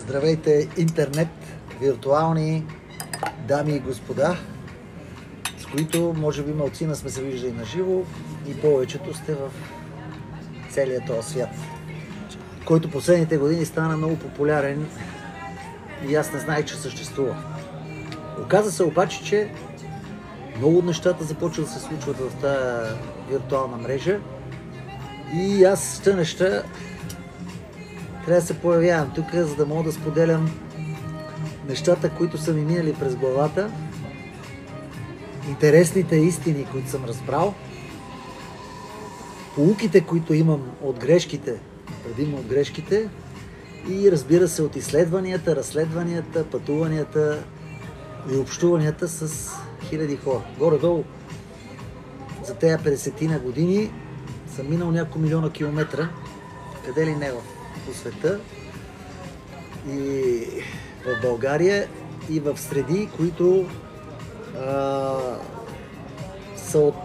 Здравейте, интернет, виртуални дами и господа, с които може би малцина сме се виждали на живо и повечето сте в целия този свят, който последните години стана много популярен и аз не знаех, че съществува. Оказа се обаче, че много от нещата започват да се случват в тази виртуална мрежа и аз с тези неща трябва да се появявам тук, за да мога да споделям нещата, които са ми минали през главата, интересните истини, които съм разбрал, поуките, които имам от грешките, предимно от грешките и разбира се от изследванията, разследванията, пътуванията и общуванията с хиляди хора. Горе-долу за тези 50-тина години съм минал няколко милиона километра, къде ли не по света и в България и в среди, които са от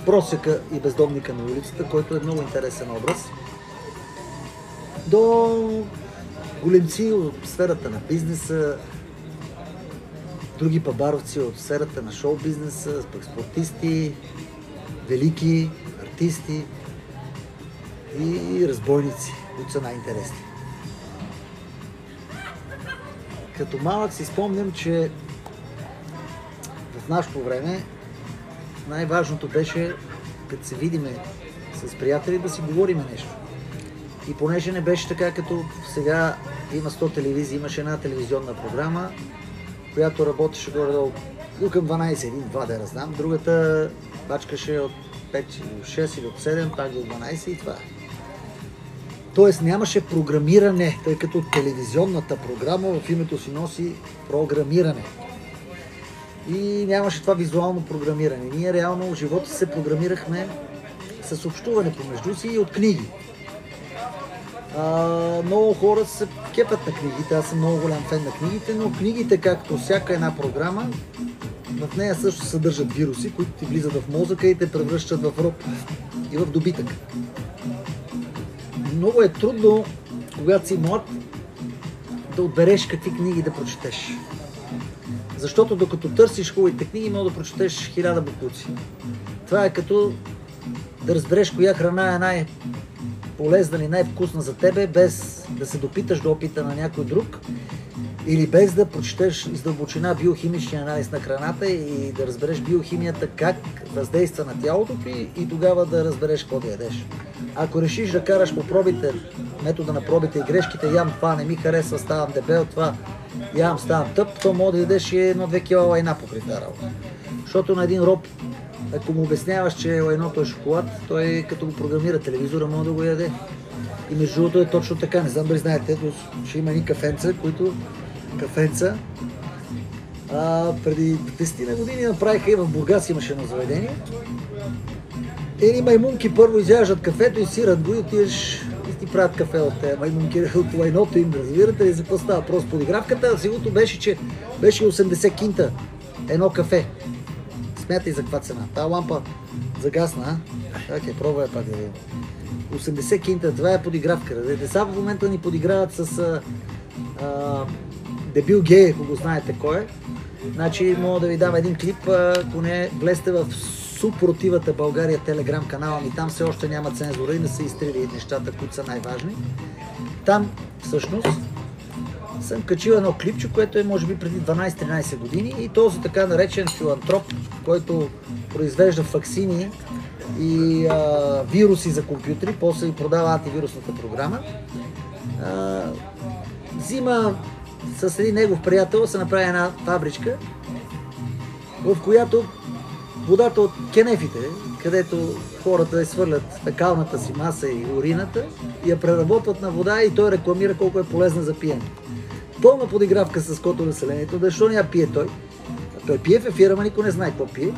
просека и бездомника на улицата, който е много интересен образ, до големци от сферата на бизнеса, други пабаровци от сферата на шоу-бизнеса, пък спортисти, велики артисти и разбойници, които са най-интересни. Като малък си спомням, че в нашето време най-важното беше, като се видиме с приятели, да си говориме нещо. И понеже не беше така, като сега има 100 телевизии, имаше една телевизионна програма, която работеше горе-долу към 12, 1-2 да знам, другата бачкаше от 5 до 6 или от 7, пак до 12 и това е. Тоест нямаше програмиране, тъй като телевизионната програма в името си носи програмиране. И нямаше това визуално програмиране. Ние реално в живота се програмирахме с общуване помежду си и от книги. Много хора се кепат на книгите, аз съм много голям фен на книгите, но книгите, както всяка една програма, в нея също съдържат вируси, които ти влизат в мозъка и те превръщат в роб и в добитък. Много е трудно, когато си млад, да отбереш какви книги да прочетеш. Защото докато търсиш хубавите книги, може да прочетеш 1000 боклуци. Това е като да разбереш коя храна е най-полезна или най-вкусна за тебе, без да се допиташ до опита на някой друг, или без да прочетеш издълбочина биохимичния анализ на храната и да разбереш биохимията как въздейства на тялото ти и тогава да разбереш какво да ядеш. Ако решиш да караш по пробите, метода на пробите и грешките, ям това, не ми харесва, ставам дебел, това, ям, ставам тъп, то може да ядеш и 1-2 кила лайна покрай тази работа. Защото на един роб, ако му обясняваш, че лайното е шоколад, той като го програмира телевизора, може да го яде. И между другото е точно така, не знам дали знаете, ще има едни кафенца, които преди 10 години направиха и в Бургас имаше едно заведение. Едни маймунки първо изяждат кафето и сират го и отидеш и ти правят кафе от тези маймунки, от лайното им, разбирате ли за какво става въпрос. Подигравката сигурно беше, че беше 80 кинта едно кафе. Смятай за каква цена. Та лампа загасна, Окей, пробвай пак да видим. 80 кинта, това е подигравка. Деца в момента ни подиграват с Дебил гей, ако го знаете кой е. Значи мога да ви дам един клип, ако не влезте в Супротивата България телеграм канала ми, там все още няма цензура и не са изтрили нещата, които са най-важни. Там всъщност съм качил едно клипче, което е може би преди 12-13 години и този така наречен филантроп, който произвежда ваксини и вируси за компютри, после и продава антивирусната програма, взима с един негов приятел се направи една фабричка, в която водата от кенефите, където хората изхвърлят фекалната си маса и урината, я преработват на вода и той рекламира колко е полезна за пиене. Пълна подигравка с ското населението, защо не я пие той? Той пие в ефира, но никой не знае какво пие.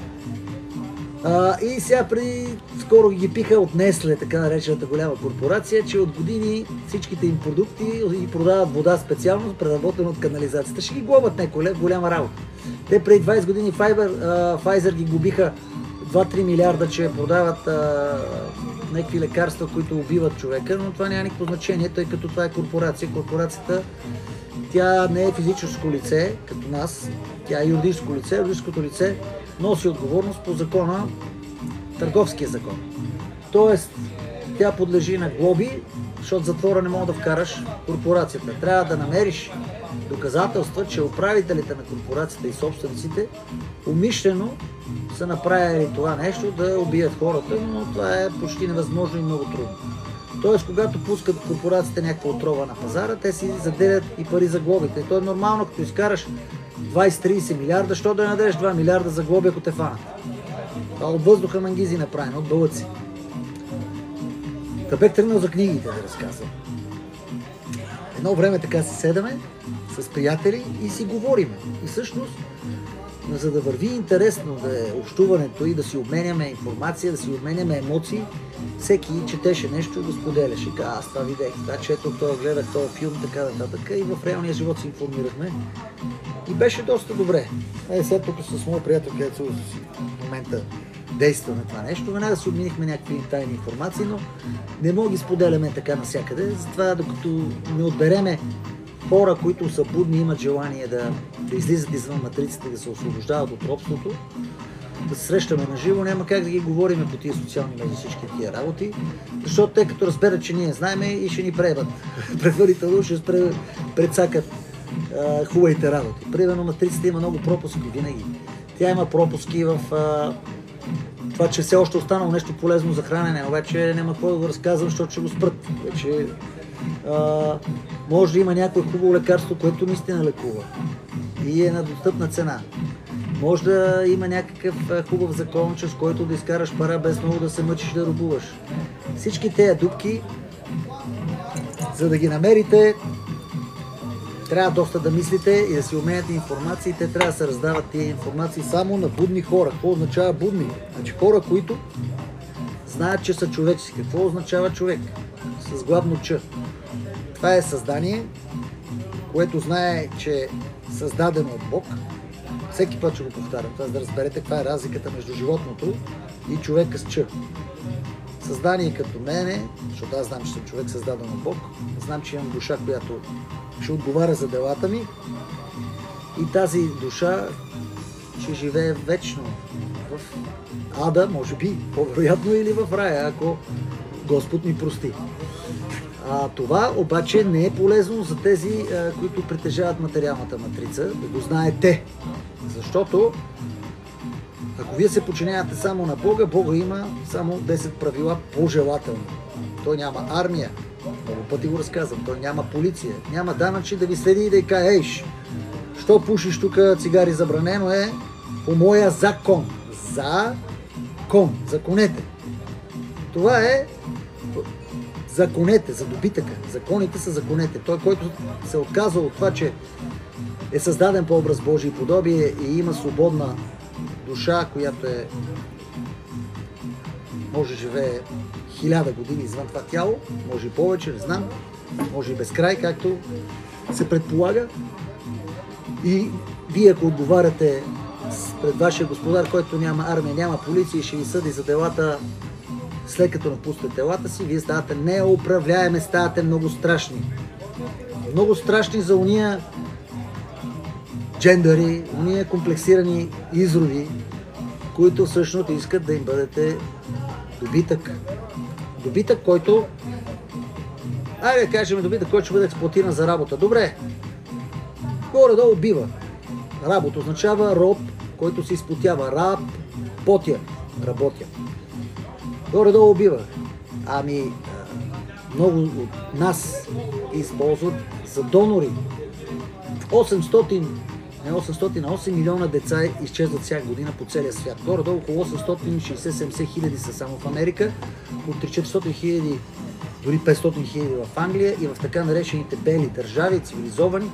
И сега преди скоро ги пиха от Несле, така наречената голяма корпорация, че от години всичките им продукти и продават вода специално, преработена от канализацията. Ще ги глобат някой голяма работа. Те преди 20 години Pfizer ги губиха 2-3 милиарда, че продават някакви лекарства, които убиват човека, но това няма никакво значение, тъй като това е корпорация. Корпорацията, тя не е физическо лице, като нас, тя е юридическо лице. Юридическото лице носи отговорност по закона, търговския закон. Тоест, тя подлежи на глоби, защото затвора не мога да вкараш корпорацията. Трябва да намериш доказателства, че управителите на корпорацията и собствениците умишлено са направили това нещо да убият хората, но това е почти невъзможно и много трудно. Тоест, когато пускат корпорациите някаква отрова на пазара, те си заделят и пари за глобите. И то е нормално, като изкараш 20-30 милиарда, що да надеш 2 милиарда за глоби, ако те фанат. Това от въздуха мангизи направено, от бълъци. Та бех тръгнал за книгите да разказвам. Едно време така си седаме с приятели и си говориме. И всъщност, за да върви интересно да е общуването и да си обменяме информация, да си обменяме емоции, всеки четеше нещо и го споделяше. Аз това видях, това четох, това гледах, този филм, така нататък. И в реалния живот се информирахме. И беше доста добре. Сега тук с моят приятел, където в момента действаме това нещо, веднага си обменихме някакви тайни информации, но не мога ги споделяме така навсякъде. Затова докато не отбереме хора, които са будни, имат желание да излизат извън матрицата, да се освобождават от робството, да се срещаме на живо, няма как да ги говорим по тия социални медии, всички тия работи, защото те като разберат, че ние знаеме и ще ни преебат. Предварително ще прецакат хубавите работи. Примерно матрицата има много пропуски винаги. Тя има пропуски в това, че все още останало нещо полезно за хранене, обаче няма какво да го разказвам, защото ще го спрат. Вече може да има някое хубаво лекарство, което наистина лекува и е на достъпна цена. Може да има някакъв хубав закон, чрез който да изкараш пара без много да се мъчиш да робуваш. Всички тези дупки, за да ги намерите, трябва доста да мислите и да си обменяте информации. Те трябва да се раздават тия информации само на будни хора. Какво означава будни? Значи хора, които знаят, че са човеци. Какво означава човек? С главно Ч. Това е създание, което знае, че е създадено от Бог. Всеки път ще го повтарям, за да разберете каква е разликата между животното и човека с Ч. Създание като мене, защото аз знам, че съм човек създаден от Бог, знам, че имам душа, която ще отговаря за делата ми и тази душа ще живее вечно в ада, може би, по-вероятно или в рая, ако Господ ми прости. Това обаче не е полезно за тези, които притежават материалната матрица, да го знаете. Защото ако вие се подчинявате само на Бога, Бога има само 10 правила пожелателни. Той няма армия, много пъти го разказвам, той няма полиция, няма данъчи да ви следи и да ви каже, ейш, що пушиш тук цигари, забранено е по моя закон. Закон, законете. Това е законете, за добитъка. Законите са законете. Той, който се отказва от това, че е създаден по образ Божий подобие и има свободна душа, която може да живее 1000 години извън това тяло, може и повече, не знам, може и безкрай, както се предполага. И вие, ако отговаряте пред вашия господар, който няма армия, няма полиция и ще ви съди за делата, след като напуснете телата си, вие ставате неуправляеми, ставате много страшни. Много страшни за уния джендъри, уния комплексирани изроди, които всъщност искат да им бъдете добитък. Добитък, който, айде да кажем добитък, който ще бъде експлоатиран за работа. Добре, горе-долу бива. Работа означава роб, който се изпотява. Раб, потя, работя. Горе-долу бива. Ами, много от нас използват за донори. 8 милиона деца изчезват всяка година по целия свят. Горе-долу около 860-70 хиляди са само в Америка, от 300-400 хиляди, дори 500 хиляди в Англия и в така наречените бели държави, цивилизовани,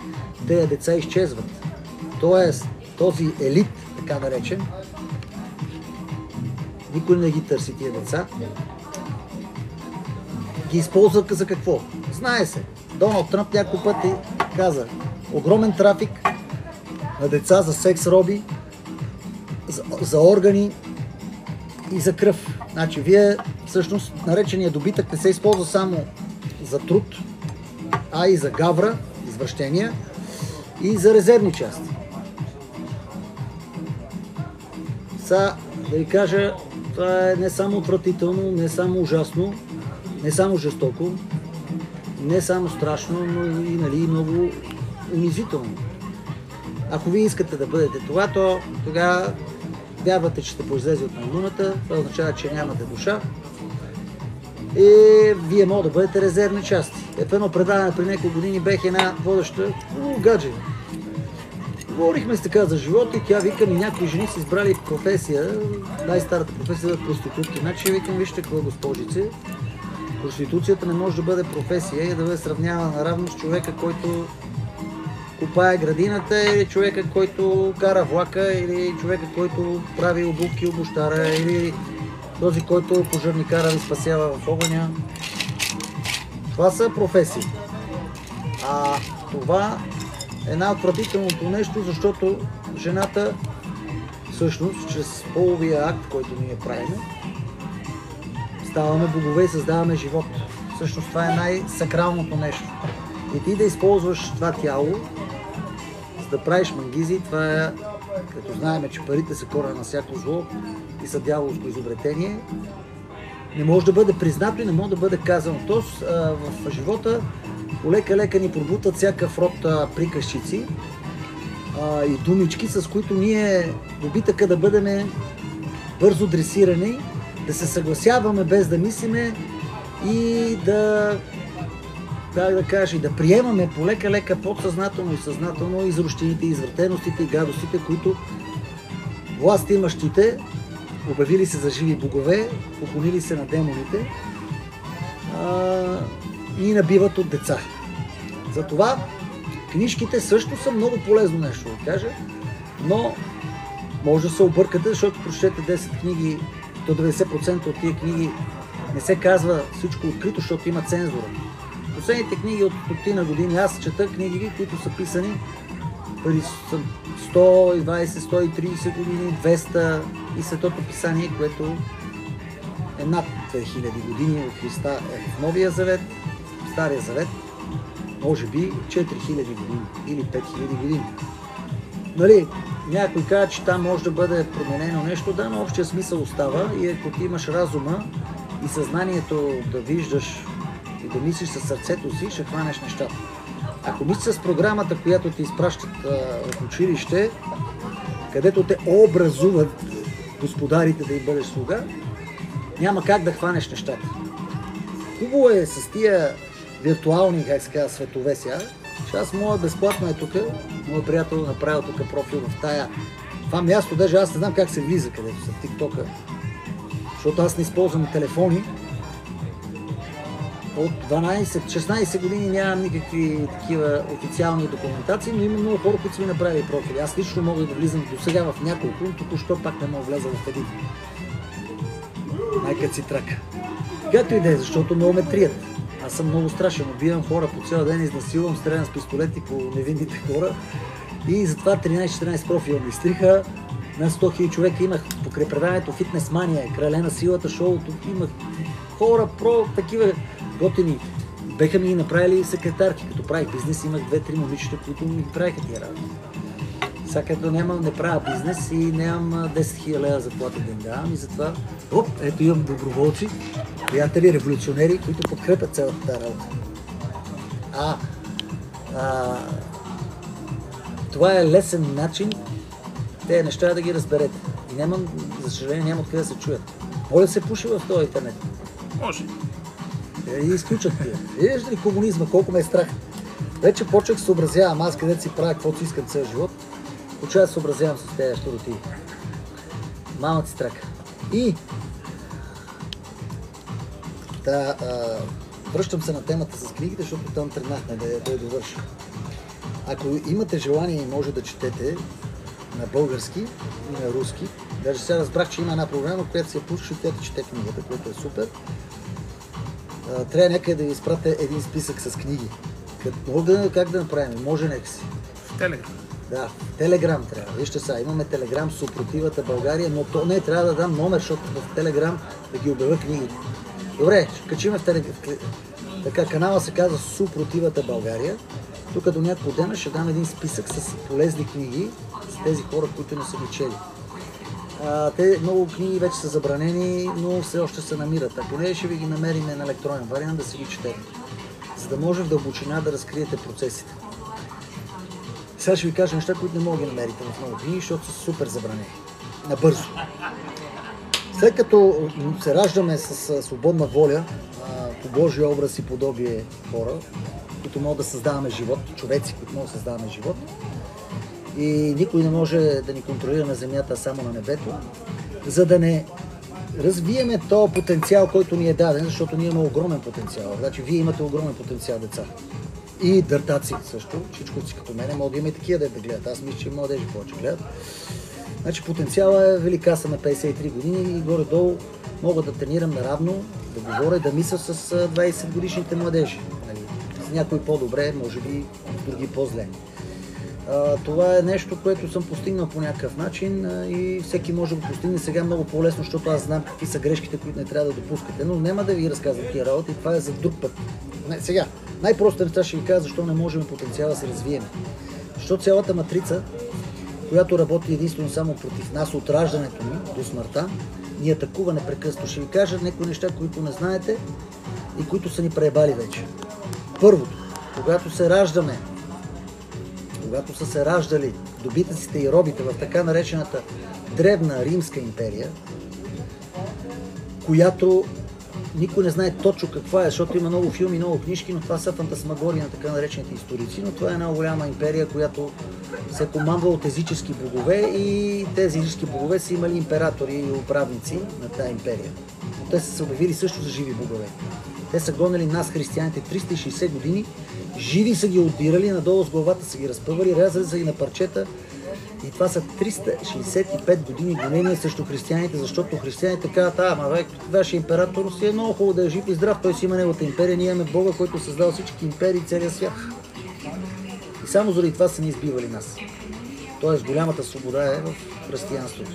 тези деца изчезват. Тоест, този елит, така наречен, никой не ги търси тия деца, ги използват за какво? Знае се. Доналд Тръмп няколко пъти каза, огромен трафик на деца за секс роби, за органи и за кръв. Значи, вие всъщност наречения добитък не се използва само за труд, а и за гавра, извращения и за резервни части. Сега да ви кажа, това е не само отвратително, не само ужасно, не само жестоко, не само страшно, но и много унизително. Ако вие искате да бъдете това, то тогава вярвате, че сте произлезли от маймуната, това означава, че нямате душа и вие може да бъдете резервни части. В едно предаване при няколко години бех една водеща гадже. Говорихме с така за живота и тя вика ми, някои жени са избрали професия, най-старата професия да проститутки. Значи викам, вижте какво, госпожице, проституцията не може да бъде професия и да бъде сравнявана наравно с човека, който копае градината, или човека, който кара влака, или човека, който прави обувки, обущара, или този, който пожарникара ви спасява в огъня. Това са професии. А това е най-отвратителното нещо, защото жената всъщност, чрез половия акт, който ние правим, ставаме богове и създаваме живот. Всъщност това е най-сакралното нещо. И ти да използваш това тяло, за да правиш мангизи, това е, като знаем, че парите са корена на всяко зло и са дяволско изобретение, не може да бъде признато и не може да бъде казано. Тоест в живота полека-лека ни пробутат всякакъв род приказчици и думички, с които ние добитъка да бъдем бързо дресирани, да се съгласяваме без да мислиме и да приемаме полека-лека подсъзнателно и съзнателно изрощените, извратеностите и гадостите, които властимащите, обявили се за живи богове, поклонили се на демоните, и набиват от деца. Затова книжките също са много полезно нещо, да кажа, но може да се объркате, защото прочетете 10 книги, до 90% от тия книги не се казва всичко открито, защото има цензура. Последните книги от стотина години, аз чета книги, които са писани преди 120, 130 години, 200 и Светото писание, което е над 2000 години от Христа е в Новия Завет, в Стария Завет, може би 4000 години или 5000 години. Нали, някой казва, че там може да бъде променено нещо, да, но общия смисъл остава и ако ти имаш разума и съзнанието да виждаш и да мислиш със сърцето си, ще хванеш нещата. Ако мислиш с програмата, която ти изпращат в училище, където те образуват господарите да им бъдеш слуга, няма как да хванеш нещата. Хубаво е с тия виртуални, как се казва, светове сега, че аз моя безплатно е тук, моят приятел направил тук профил в това място, даже аз не знам как се влиза, където са тиктока, защото аз не използвам телефони. От 12-16 години нямам никакви такива официални документации, но има много хора, които са ми направили профили. Аз лично мога да влизам до сега в няколко, но току-що пак не мога вляза в един. Майка си трака. Както и да е, защото много ме трият. Аз съм много страшен, убивам хора по цял ден, изнасилвам, стрелям с пистолети по невинните хора и затова 13-14 профила ми изтриха. На 100 000 човека имах покрай предаването Фитнес Мания, Крале на силата, шоуто, имах хора, такива готини. Беха ми направили секретарки, като правих бизнес, имах 2-3 момичета, които ми правиха тия работи. Сега като не правя бизнес и нямам 10 000 лева заплата да им давам и затова, ето имам доброволци, приятели, революционери, които подкрепят цялата тази работа. Това е лесен начин тези неща да ги разберете. И за съжаление няма откъде да се чуят. Може да се пуши в този интернет. Може. И изключат тия. Виждаш ли комунизма, колко ме е страх. Вече почнах да се съобразявам, аз където си правя каквото си искам цял живот. Почва да се съобразявам с тези щуроти. Малък си страх. И връщам се на темата с книгите, защото там тръгнахме да я довърша. Ако имате желание и може да четете на български и на руски, даже сега разбрах, че има една програма, която се пуши и тя чете книгата, което е супер. Трябва някъде да ви изпратя един списък с книги. Как да направим? Може нека си. В Телеграм. Да, Телеграм трябва. Вижте сега, имаме Телеграм Съпротивата България, но то не трябва да дам номер, защото в Телеграм да ги обявя книгите. Добре, ще качиме в Телеграм. Така, канала се казва Съпротивата България. Тук до няколко дена ще дам един списък с полезни книги с тези хора, които не са ги чели. Те много книги вече са забранени, но все още се намират. Ако не, ще ви ги намерим на електронен вариант да си ги четете, за да може в дълбочина да разкриете процесите. Сега ще ви кажа неща, които не мога да намерите в много книги, защото са супер забранени. Набързо. След като се раждаме с свободна воля, по Божия образ и подобие хора, които могат да създаваме живот, човеци, които могат да създаваме живот, и никой не може да ни контролира на земята, а само на небето, за да не развиеме този потенциал, който ни е даден, защото ние имаме огромен потенциал. Значи вие имате огромен потенциал, деца. И дъртаци също, чичковци като мене, могат да има и такива да гледат. Аз мисля, че младежи повече гледат. Значи потенциалът е велик. Аз съм на 53 години и горе-долу мога да тренирам наравно, да говоря и да мисля с 20 годишните младежи. С някои по-добре, може би други по-зле. Това е нещо, което съм постигнал по някакъв начин и всеки може да го постигне сега много по-лесно, защото аз знам какви са грешките, които не трябва да допускате, но няма да ви разказвам тия работи, това е за друг път. Сега, най-простите неща ще ви кажа защо не можем потенциала да се развием. Защото цялата матрица, която работи единствено само против нас от раждането ни до смъртта, ни атакува непрекъснато. Ще ви кажа някои неща, които не знаете и които са ни преебали вече. Първото, когато се раждаме, когато са се раждали добитъците и робите в така наречената древна Римска империя, която никой не знае точно каква е, защото има много филми, много книжки, но това са фантасмагории на така наречените историци, но това е една голяма империя, която се командва от езически богове и тези езически богове са имали императори и управници на тази империя. Но те са се обявили също за живи богове. Те са гонили нас, християните, 360 години, живи са ги отбирали, надолу с главата са ги разпъвали, рязали са ги на парчета. И това са 365 години гонения срещу християните, защото християните казват, вашия император си е много хубаво да е жив и здрав, той си има неговата империя, ние имаме Бога, който създал всички империи и целия свят. И само заради това са ни избивали нас. Тоест голямата свобода е в християнството.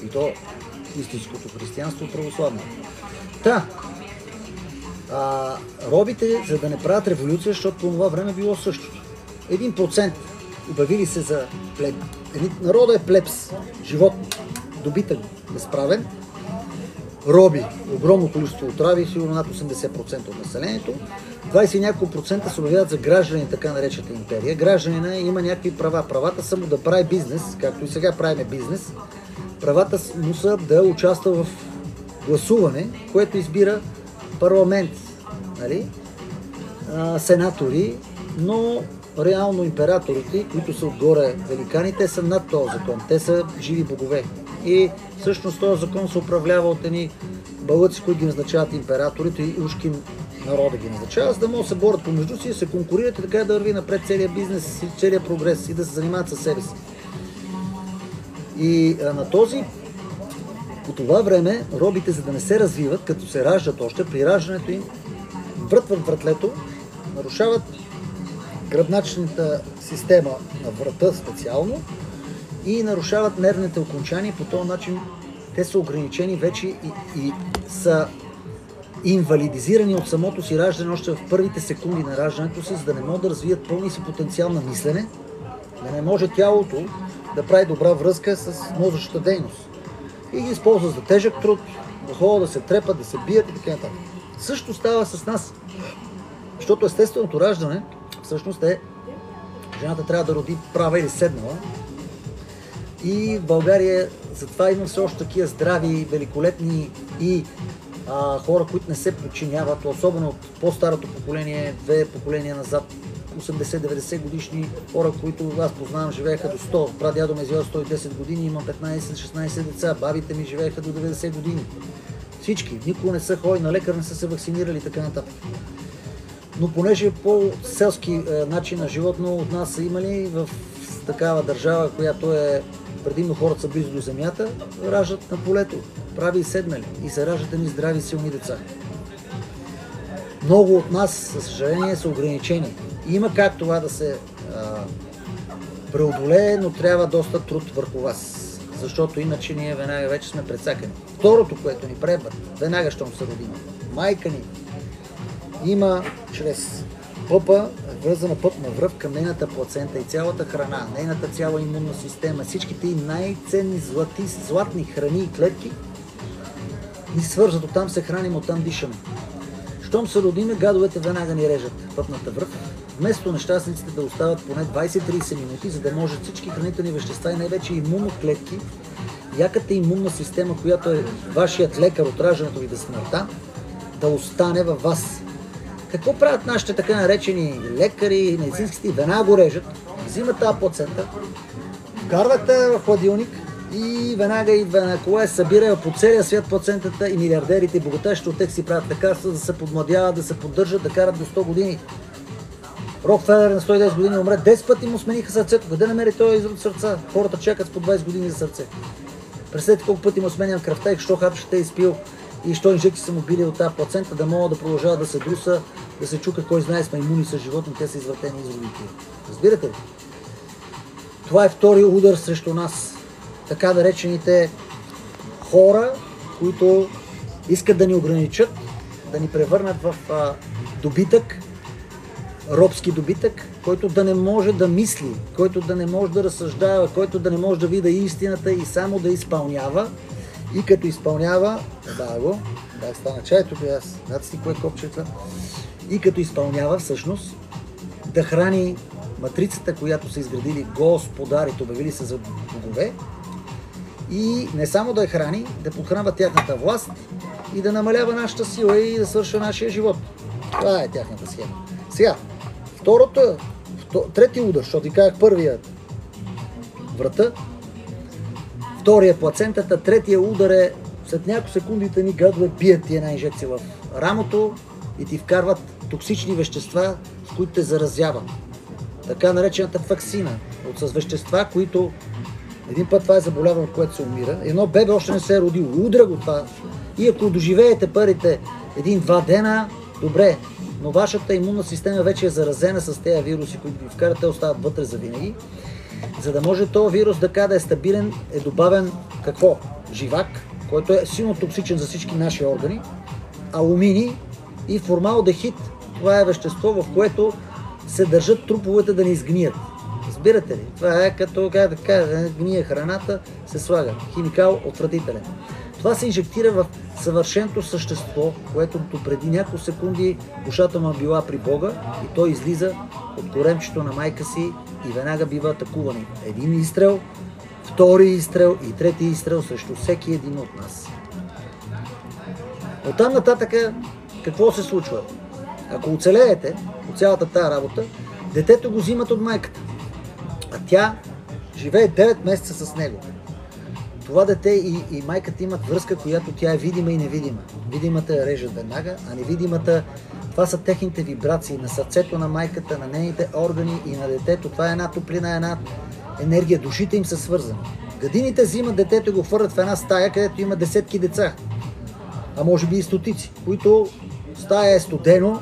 И то истинското християнство, православно. Робите, за да не правят революция, защото по това време било същото. 1% обявили се за плеб. Народът е плебс, животно, добитък, безправен. Роби, огромно количество отрави, сигурно над 80% от населението. 20 и няколко процента се обявяват за граждани, така наречената империя. Гражданина има някакви права. Правата са му да прави бизнес, както и сега правиме бизнес. Правата му са да участва в гласуване, което избира парламент, нали? Сенатори, но реално императорите, които са отгоре великани, те са над този закон. Те са живи богове. И всъщност този закон се управлява от едни балъци, които ги назначават императорите и ушки народа ги назначава, за да могат да се борят помежду си, да се конкурират и така да върви напред целият бизнес, целият прогрес и да се занимават със себе си. И по това време робите, за да не се развиват, като се раждат още, при раждането им врътват вратлето, нарушават гръбначната система на врата специално и нарушават нервните окончания. По този начин те са ограничени вече и са инвалидизирани от самото си раждане още в първите секунди на раждането си, за да не могат да развият пълния си потенциал на мислене, да не може тялото да прави добра връзка с мозъчната дейност. И ги използват за тежък труд, да ходят, да се трепат, да се бият и така нататък. Също става с нас, защото естественото раждане всъщност жената трябва да роди права или седнала. И в България затова има все още такива здрави, великолепни и хора, които не се подчиняват, особено от по-старото поколение, 2 поколения назад, 80-90 годишни хора, които аз познавам, живееха до 100. Прадядо ме изява 110 години, имам 15-16 деца, бабите ми живееха до 90 години. Всички, никога не са ходили на лекар, не са се вакцинирали и така нататък. Но понеже по-селски начин на животно от нас са имали в такава държава, която е предимно хората са близо до земята, раждат на полето, прави и седнали и се раждат едни здрави силни деца. Много от нас, със съжаление, са ограничени. Има как това да се преодолее, но трябва доста труд върху вас. Защото иначе ние веднага вече сме прецакани. Второто, което ни пребът, веднага щом се родим, майка ни има чрез пъпа вързана пъпна връв към нейната плацента и цялата храна, нейната цяла имунна система, всичките и най-ценни златни храни и клетки ни свързват, оттам се храним, оттам дишаме. Щом се родиме, гадовете веднага ни режат пъпната връв, вместо нещастниците да остават поне 20-30 минути, за да може всички хранителни вещества и най-вече имуноклетки, яката имунна система, която е вашият лекар от раждането ви до смъртта, да остане във вас. Какво правят нашите така наречени лекари, медицинските? Веднага го режат, взимат тази плацента, вкарват в хладилник и веднага идва на кола, събира по целия свят плацентата и милиардерите и богаташите от тях си правят лекарства, да се подмладяват, да се поддържат, да карат до 100 години. Рокфелер на 110 години умре, 10 пъти му смениха сърцето. Къде намери този изрод сърца? Хората чакат с по 20 години за сърце. Представете колко пъти му сменям кръвта и що хапчета е изпил и що инжекции са му били от тази плацента, да мога да продължава да се друса, да се чука, кой знае, с маймуни са животни, те са извратени изродите. Разбирате ли? Това е втори удар срещу нас. Така наречените хора, които искат да ни ограничат, да ни превърнат в добитък, робски добитък, който да не може да мисли, който да не може да разсъждава, който да не може да види истината и само да изпълнява. И като изпълнява, стана чай тук аз, наци кое копчета, и като изпълнява всъщност да храни матрицата, която са изградили господарите, обявили се за богове, и не само да я храни, да подхранва тяхната власт и да намалява нашата сила и да свършва нашия живот. Това е тяхната схема. Сега, третия удар, защото ви казах първият врата, втория плацентата, третия удар е след няколко секундите ни гадове бият ти една инжекция в рамото и ти вкарват токсични вещества, с които те заразяват. Така наречената ваксина, с вещества, които един път това е заболяване, от което се умира. Едно бебе още не се е родило, удра го това. И ако доживеете първите 1-2 дена, добре, но вашата имунна система вече е заразена с тези вируси, които ви вкарат, те остават вътре за винаги. За да може този вирус да е стабилен, е добавен какво? Живак, който е силно токсичен за всички наши органи, алуминий и формалдехид. Това е вещество, в което се държат труповете да не изгният. Разбирате ли? Това е като, гния храната, се слага. Химикал отвратителен. Това се инжектира в съвършеното същество, което преди няколко секунди душата му била при Бога и той излиза от коремчето на майка си и веднага бива атакувани. Един изстрел, втори изстрел и трети изстрел срещу всеки един от нас. Оттам нататък какво се случва? Ако оцелеете от цялата тази работа, детето го взимат от майката, а тя живее 9 месеца с него. Това дете и майката имат връзка, която тя е видима и невидима. Видимата я режат веднага, а невидимата, това са техните вибрации на сърцето на майката, на нейните органи и на детето. Това е една топлина, една енергия. Душите им са свързани. Гадините взимат детето и го хвърлят в една стая, където има десетки деца, а може би и стотици, които стая е студено,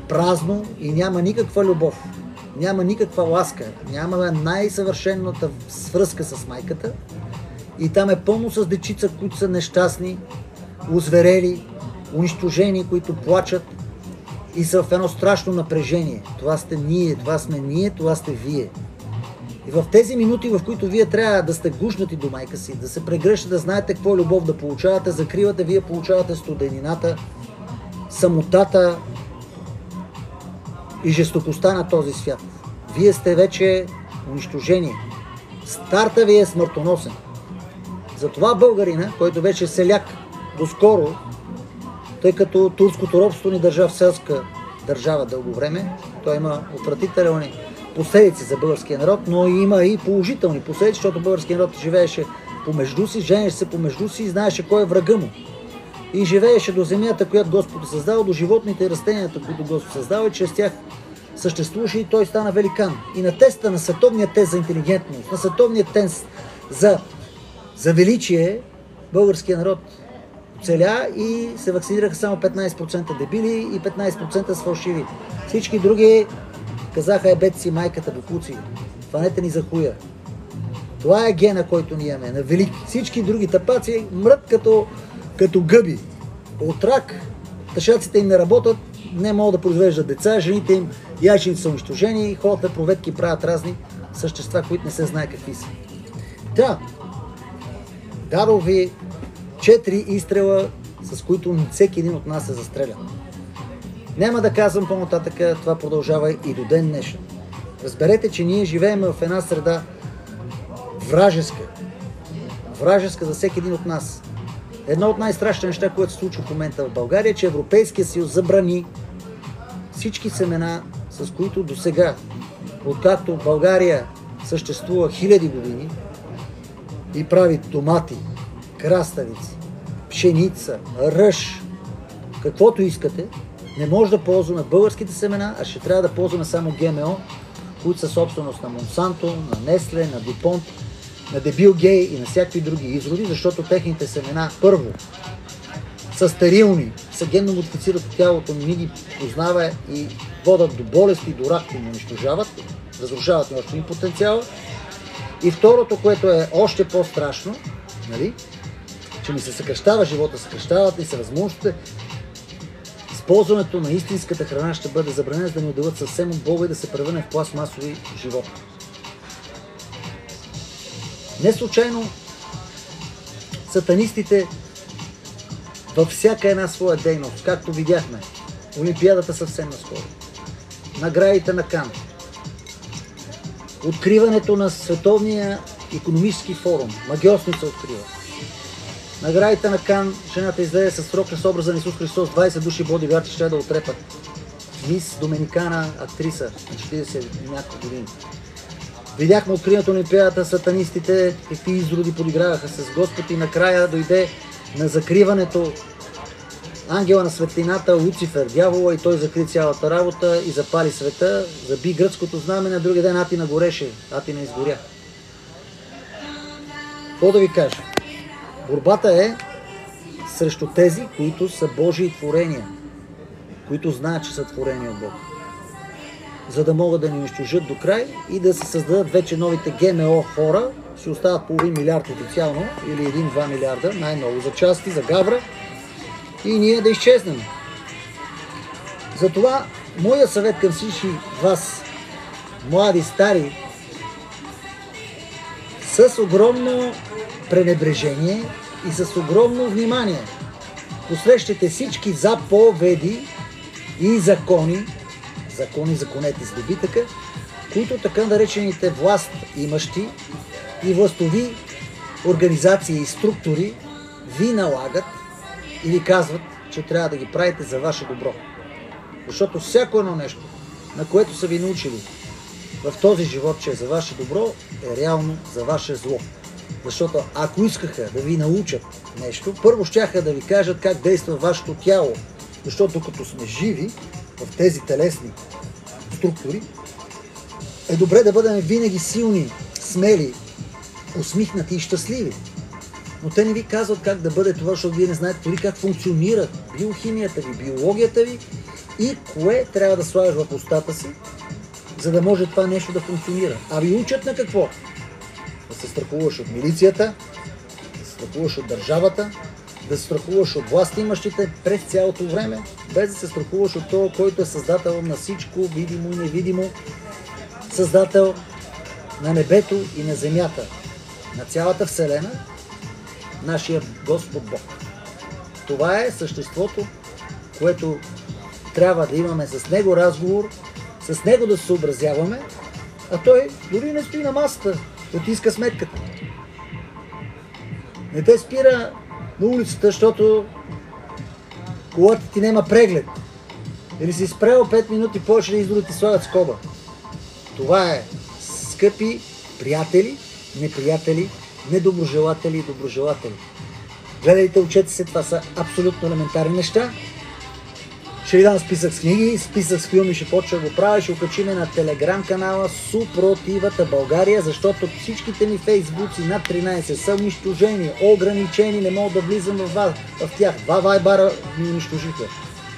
празно и няма никаква любов, няма никаква ласка, няма най-съвършената свръзка с майката. И там е пълно с дечица, които са нещастни, озверели, унищожени, които плачат и са в едно страшно напрежение. Това сте ние, това сме ние, това сте вие. И в тези минути, в които вие трябва да сте гушнати до майка си, да се прегръщате, да знаете какво е любов да получавате, закривате, вие получавате студенината, самотата и жестокостта на този свят. Вие сте вече унищожени. Старта ви е смъртоносен. Затова българина, който беше селяк доскоро, тъй като турското робство ни държа в селска държава дълго време, той има отвратителни последици за българския народ, но има и положителни последици, защото българският народ живееше помежду си, женеше се помежду си и знаеше кой е врага му. И живееше до земята, която Господ е създал, до животните и растенията, които Господ създал и чрез тях съществуваше и той стана великан. И на теста, на световния тест за интелигентност, на световния тест за величие, българския народ оцеля и се вакцинираха само 15% дебили и 15% с фалшиви. Всички други казаха ебете си майката, бокуци. Хванете ни за хуя. Това е гена, който ние имаме. На велики. Всички други тапаци мрът като гъби. От рак. Тъшаците им не работят, не могат да произвеждат деца, жените им яйчените са унищожени, ходят на проветки и правят разни същества, които не се знае какви са. Да, дадох ви 4 изстрела, с които всеки един от нас се застреля. Няма да казвам по-нататък, това продължава и до ден днешен. Разберете, че ние живеем в една среда вражеска. Вражеска за всеки един от нас. Едно от най-страшните неща, което се случва в момента в България, е, че Европейския съюз забрани всички семена, с които досега, откакто България съществува хиляди години и прави томати, краставици, пшеница, ръж, каквото искате, не може да ползваме българските семена, а ще трябва да ползваме само ГМО, които са собственост на Монсанто, на Несле, на Дюпонт, на Дебил Гей и на всякакви други изроди, защото техните семена първо са стерилни, са генно модифицират от тялото, не ги познава и водят до болести, до рак и унищожават, разрушават ни още ни потенциала. И второто, което е още по-страшно, нали, че ни се съкръщава живота, съкръщават ни се възможностите, използването на истинската храна ще бъде забранено, за да ни отделят съвсем от Бога и да се превърне в пластмасови живот. Не случайно сатанистите във всяка една своя дейност, както видяхме, Олимпиадата съвсем наскоро, наградите на Кан, откриването на Световния икономически форум, Магиосница открива, наградите на Кан, жената излезе с срок с образа на Исус Христос, 20 души бодигарти ще да отрепат. Мис Доминикана, актриса на 40 и няколко години. Видяхме откриването на Олимпиадата, сатанистите, какви изроди подиграваха с Господ и накрая дойде на закриването ангела на светлината, Луцифер, дявола, и той закри цялата работа и запали света, заби гръцкото знаме, на другия ден Атина гореше, Атина изгоря. Какво да ви кажа? Борбата е срещу тези, които са Божии творения, които знаят, че са творения от Бог, за да могат да ни унищожат до край и да се създадат вече новите ГМО хора, ще остават половин милиард официално, или 1-2 милиарда, най-много за части, за гавра, и ние да изчезнем. Затова моя съвет към всички вас, млади, стари, с огромно пренебрежение и с огромно внимание посрещате всички заповеди и закони, законете с добитъка, които така наречените власт имащи и властови организации и структури ви налагат и ви казват, че трябва да ги правите за ваше добро. Защото всяко едно нещо, на което са ви научили в този живот, че е за ваше добро, е реално за ваше зло. Защото ако искаха да ви научат нещо, първо щяха да ви кажат как действа вашето тяло. Защото докато сме живи в тези телесни структури, е добре да бъдем винаги силни, смели, усмихнати и щастливи. Но те не ви казват как да бъде това, защото вие не знаете дори как функционира биохимията ви, биологията ви и кое трябва да слагаш в устата си, за да може това нещо да функционира. А ви учат на какво? Да се страхуваш от милицията, да се страхуваш от държавата, да се страхуваш от власт имащите през цялото време, без да се страхуваш от това, който е създател на всичко, видимо и невидимо, създател на небето и на земята, на цялата Вселена, нашия Господ Бог. Това е съществото, което трябва да имаме с Него разговор, с Него да се съобразяваме, а Той дори не стои на масата, да ти иска сметката. Не те спира на улицата, защото колата ти няма преглед. Или си спрял 5 минути повече да издру да ти слагат скоба. Това е, скъпи приятели, неприятели, недоброжелатели и доброжелатели. Гледайте, учете се, това са абсолютно елементарни неща. Ще ви дам списък с книги, списък с филми, ще почва да го правя, ще окачиме на телеграм канала Супротивата България, защото всичките ми фейсбуци над 13 са унищожени, ограничени, не мога да влизам в тях. 2 вайбара ми унищожиха.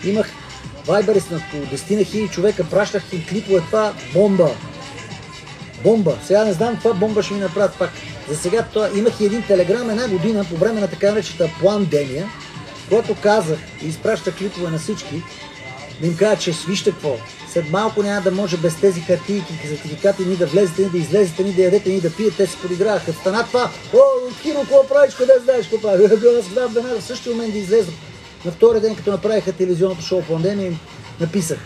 Имах вайбари с над около 10 000 човека, пращах им клипове, това бомба. Бомба. Сега не знам каква бомба ще ми направят пак. За сега имах и един телеграм една година по време на така наречената пандемия, когато казах и изпращах клипове на всички, да им кажа, че вижте какво. След малко няма да може без тези хартийки, сертификати, ни да влезете, ни да излезете, ни да ядете, ни да пиете. Те се подиграваха. Като стана това, кино, какво правиш, къде знаеш какво правиш? Аз знам веднага в същия момент да излезах. На втория ден, като направиха телевизионното шоу пандемия, им написах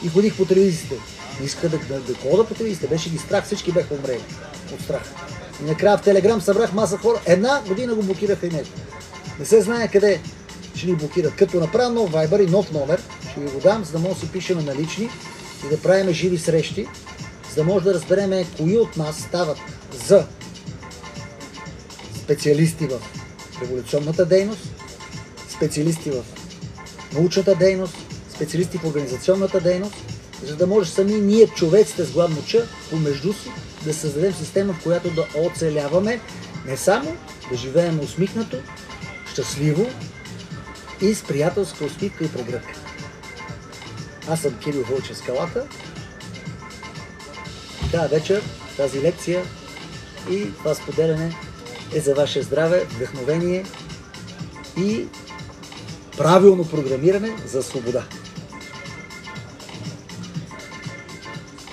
и ходих по телевизиите. Не иска да хода по телевизиите, беше ги страх, всички бяха умрели от страх. И накрая в Телеграм събрах маса хора, една година го блокираха и него. Не се знае къде ще ни блокират. Като направя нов Viber и нов номер, ще ви го дам, за да може да си пишем налични и да правим живи срещи, за да може да разбереме кои от нас стават за специалисти в революционната дейност, специалисти в научната дейност, специалисти в организационната дейност, за да може сами ние, човеците с гладно ча, помежду си да създадем система, в която да оцеляваме, не само да живеем усмихнато, щастливо и с приятелска усмивка и прегръдка. Аз съм Кирил Вълчев Скалата. Тази вечер, тази лекция и това споделяне е за ваше здраве, вдъхновение и правилно програмиране за свобода.